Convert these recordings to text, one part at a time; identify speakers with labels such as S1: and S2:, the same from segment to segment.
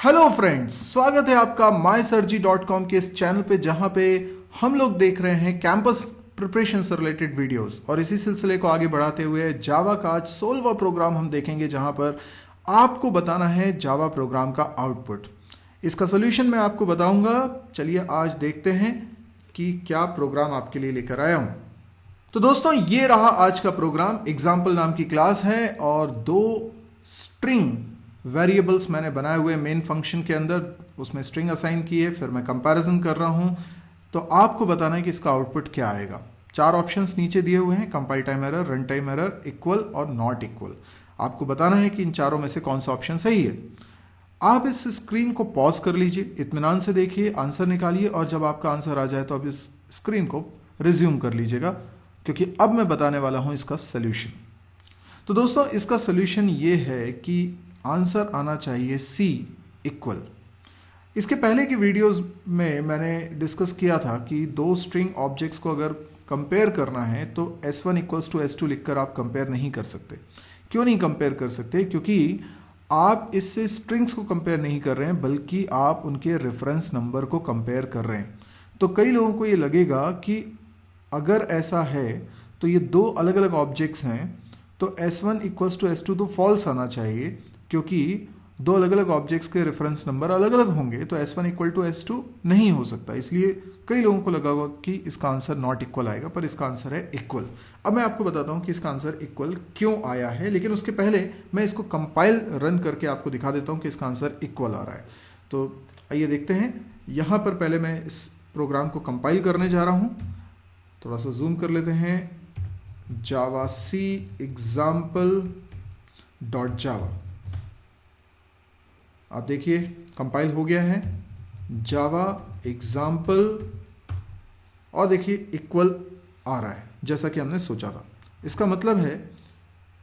S1: Hello friends, स्वागत है आपका mysurgy.com के इस चैनल पे जहां पे हम लोग देख रहे हैं कैंपस प्रिपरेशन से रिलेटेड वीडियोस। और इसी सिलसिले को आगे बढ़ाते हुए जावा का आज 16वां प्रोग्राम हम देखेंगे जहां पर आपको बताना है जावा प्रोग्राम का आउटपुट। इसका सोल्यूशन मैं आपको बताऊंगा। चलिए आज देखते हैं कि क्या प्रोग्राम आपके लिए लेकर आया हूं। तो दोस्तों, ये रहा आज का प्रोग्राम। एग्जाम्पल नाम की क्लास है और दो स्ट्रिंग वेरिएबल्स मैंने बनाए हुए मेन फंक्शन के अंदर, उसमें स्ट्रिंग असाइन की है, फिर मैं कंपैरिजन कर रहा हूं। तो आपको बताना है कि इसका आउटपुट क्या आएगा। चार ऑप्शंस नीचे दिए हुए हैं: compile time error, run time error, equal और नॉट इक्वल। आपको बताना है कि इन चारों में से कौन सा ऑप्शन सही है। आप इस स्क्रीन को पॉज कर लीजिए, इत्मीनान से देखिए, आंसर निकालिए और जब आपका आंसर आ जाए तो आप इस स्क्रीन को रिज्यूम कर लीजिएगा, क्योंकि अब मैं बताने वाला हूं इसका सोल्यूशन। तो दोस्तों, इसका सोल्यूशन ये है कि आंसर आना चाहिए सी इक्वल। इसके पहले की वीडियोस में मैंने डिस्कस किया था कि दो स्ट्रिंग ऑब्जेक्ट्स को अगर कंपेयर करना है तो S1 इक्वल्स टू S2 लिखकर आप कंपेयर नहीं कर सकते। क्यों नहीं कंपेयर कर सकते? क्योंकि आप इससे स्ट्रिंग्स को कंपेयर नहीं कर रहे हैं, बल्कि आप उनके रेफरेंस नंबर को कंपेयर कर रहे हैं। तो कई लोगों को ये लगेगा कि अगर ऐसा है तो ये दो अलग अलग ऑब्जेक्ट्स हैं, तो S1 इक्वल्स टू S2 तो फॉल्स आना चाहिए, क्योंकि दो अलग अलग ऑब्जेक्ट्स के रेफरेंस नंबर अलग अलग होंगे, तो S1 इक्वल टू S2 नहीं हो सकता। इसलिए कई लोगों को लगा होगा कि इसका आंसर नॉट इक्वल आएगा, पर इसका आंसर है इक्वल। अब मैं आपको बताता हूं कि इसका आंसर इक्वल क्यों आया है, लेकिन उसके पहले मैं इसको कंपाइल रन करके आपको दिखा देता हूं कि इसका आंसर इक्वल आ रहा है। तो आइए देखते हैं। यहां पर पहले मैं इस प्रोग्राम को कंपाइल करने जा रहा हूं। थोड़ा सा जूम कर लेते हैं। जावा सी एग्जाम्पल डॉट जावा, आप देखिए कंपाइल हो गया है जावा एग्जाम्पल, और देखिए इक्वल आ रहा है जैसा कि हमने सोचा था। इसका मतलब है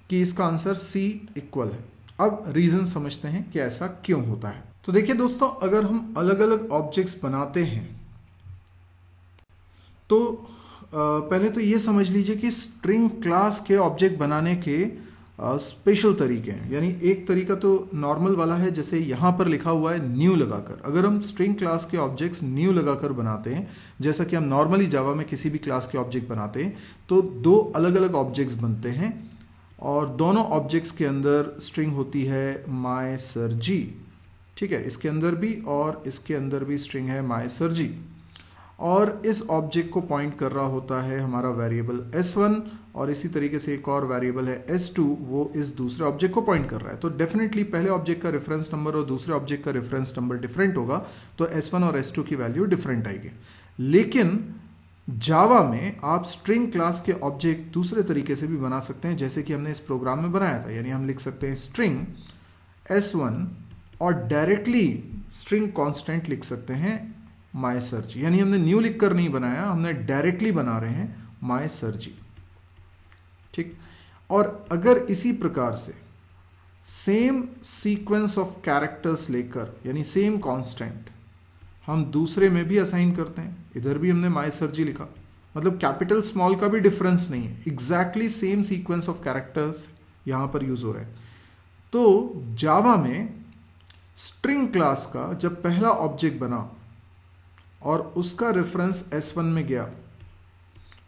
S1: कि इसका आंसर सी इक्वल है। अब रीजन समझते हैं कि ऐसा क्यों होता है। तो देखिए दोस्तों, अगर हम अलग अलग ऑब्जेक्ट्स बनाते हैं तो पहले तो ये समझ लीजिए कि स्ट्रिंग क्लास के ऑब्जेक्ट बनाने के स्पेशल तरीके हैं। यानी एक तरीका तो नॉर्मल वाला है, जैसे यहाँ पर लिखा हुआ है न्यू लगाकर। अगर हम स्ट्रिंग क्लास के ऑब्जेक्ट्स न्यू लगाकर बनाते हैं, जैसा कि हम नॉर्मली जावा में किसी भी क्लास के ऑब्जेक्ट बनाते हैं, तो दो अलग अलग ऑब्जेक्ट्स बनते हैं और दोनों ऑब्जेक्ट्स के अंदर स्ट्रिंग होती है mysurgy। ठीक है, इसके अंदर भी और इसके अंदर भी स्ट्रिंग है mysurgy, और इस ऑब्जेक्ट को पॉइंट कर रहा होता है हमारा वेरिएबल S1, और इसी तरीके से एक और वेरिएबल है S2, वो इस दूसरे ऑब्जेक्ट को पॉइंट कर रहा है। तो डेफिनेटली पहले ऑब्जेक्ट का रेफरेंस नंबर और दूसरे ऑब्जेक्ट का रेफरेंस नंबर डिफरेंट होगा, तो S1 और S2 की वैल्यू डिफरेंट आएगी। लेकिन जावा में आप स्ट्रिंग क्लास के ऑब्जेक्ट दूसरे तरीके से भी बना सकते हैं, जैसे कि हमने इस प्रोग्राम में बनाया था। यानी हम लिख सकते हैं स्ट्रिंग S1 और डायरेक्टली स्ट्रिंग कॉन्स्टेंट लिख सकते हैं mysurgy। यानी हमने न्यू लिखकर नहीं बनाया, हमने डायरेक्टली बना रहे हैं mysurgy। ठीक, और अगर इसी प्रकार से सेम सीक्वेंस ऑफ कैरेक्टर्स लेकर, यानी सेम कांस्टेंट हम दूसरे में भी असाइन करते हैं, इधर भी हमने mysurgy लिखा, मतलब कैपिटल स्मॉल का भी डिफरेंस नहीं है, exactly same sequence of characters यहां पर यूज हो रहे हैं। तो जावा में स्ट्रिंग क्लास का जब पहला ऑब्जेक्ट बना और उसका रेफरेंस S1 में गया,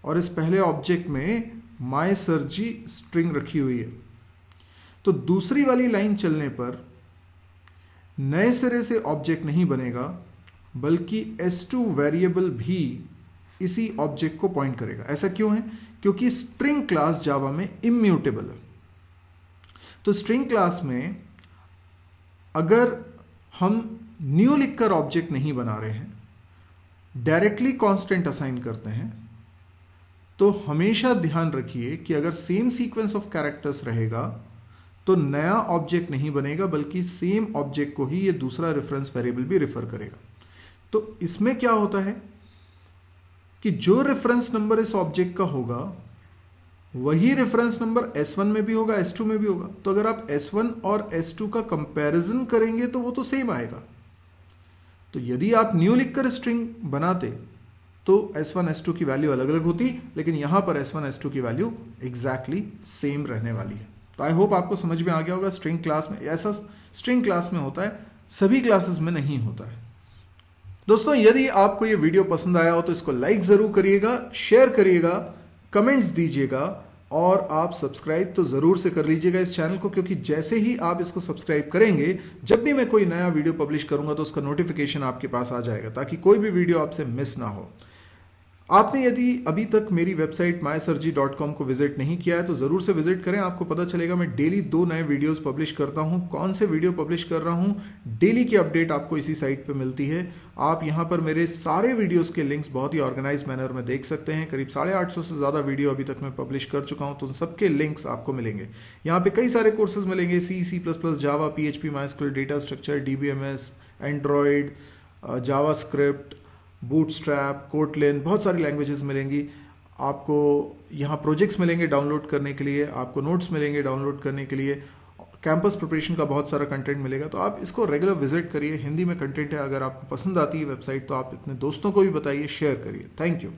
S1: और इस पहले ऑब्जेक्ट में mysurgy स्ट्रिंग रखी हुई है, तो दूसरी वाली लाइन चलने पर नए सिरे से ऑब्जेक्ट नहीं बनेगा, बल्कि S2 वेरिएबल भी इसी ऑब्जेक्ट को पॉइंट करेगा। ऐसा क्यों है? क्योंकि स्ट्रिंग क्लास जावा में इम्यूटेबल है। तो स्ट्रिंग क्लास में अगर हम न्यू लिखकर ऑब्जेक्ट नहीं बना रहे हैं, डायरेक्टली कांस्टेंट असाइन करते हैं, तो हमेशा ध्यान रखिए कि अगर सेम सीक्वेंस ऑफ कैरेक्टर्स रहेगा तो नया ऑब्जेक्ट नहीं बनेगा, बल्कि सेम ऑब्जेक्ट को ही ये दूसरा रेफरेंस वेरिएबल भी रेफर करेगा। तो इसमें क्या होता है कि जो रेफरेंस नंबर इस ऑब्जेक्ट का होगा वही रेफरेंस नंबर S1 में भी होगा, S2 में भी होगा। तो अगर आप S1 और S2 का कंपैरिजन करेंगे तो वो तो सेम आएगा। तो यदि आप न्यू लिखकर स्ट्रिंग बनाते तो S1 S2 की वैल्यू अलग अलग होती, लेकिन यहां पर S1 S2 की वैल्यू एग्जैक्टली सेम रहने वाली है। तो आई होप आपको समझ में आ गया होगा। स्ट्रिंग क्लास में ऐसा स्ट्रिंग क्लास में होता है, सभी क्लासेस में नहीं होता है। दोस्तों, यदि आपको ये वीडियो पसंद आया हो तो इसको लाइक ज़रूर करिएगा, शेयर करिएगा, कमेंट्स दीजिएगा और आप सब्सक्राइब तो ज़रूर से कर लीजिएगा इस चैनल को, क्योंकि जैसे ही आप इसको सब्सक्राइब करेंगे, जब भी मैं कोई नया वीडियो पब्लिश करूंगा तो उसका नोटिफिकेशन आपके पास आ जाएगा, ताकि कोई भी वीडियो आपसे मिस ना हो। आपने यदि अभी तक मेरी वेबसाइट mysirji.com को विजिट नहीं किया है तो ज़रूर से विजिट करें। आपको पता चलेगा मैं डेली 2 नए वीडियोस पब्लिश करता हूं। कौन से वीडियो पब्लिश कर रहा हूं, डेली की अपडेट आपको इसी साइट पे मिलती है। आप यहां पर मेरे सारे वीडियोस के लिंक्स बहुत ही ऑर्गेनाइज मैनर में देख सकते हैं। करीब 850 से ज़्यादा वीडियो अभी तक मैं पब्लिश कर चुका हूँ, तो उन सबके लिंक्स आपको मिलेंगे। यहाँ पे कई सारे कोर्सेज मिलेंगे, C++, जावा, PHP, MySQL, data structure, DBMS, Android, JavaScript, bootstrap, Kotlin, बहुत सारी लैंग्वेजेस मिलेंगी। आपको यहाँ प्रोजेक्ट्स मिलेंगे डाउनलोड करने के लिए, आपको नोट्स मिलेंगे डाउनलोड करने के लिए, कैंपस प्रिपरेशन का बहुत सारा कंटेंट मिलेगा। तो आप इसको रेगुलर विजिट करिए। हिंदी में कंटेंट है, अगर आपको पसंद आती है वेबसाइट तो आप अपने दोस्तों को भी बताइए, शेयर करिए। Thank you.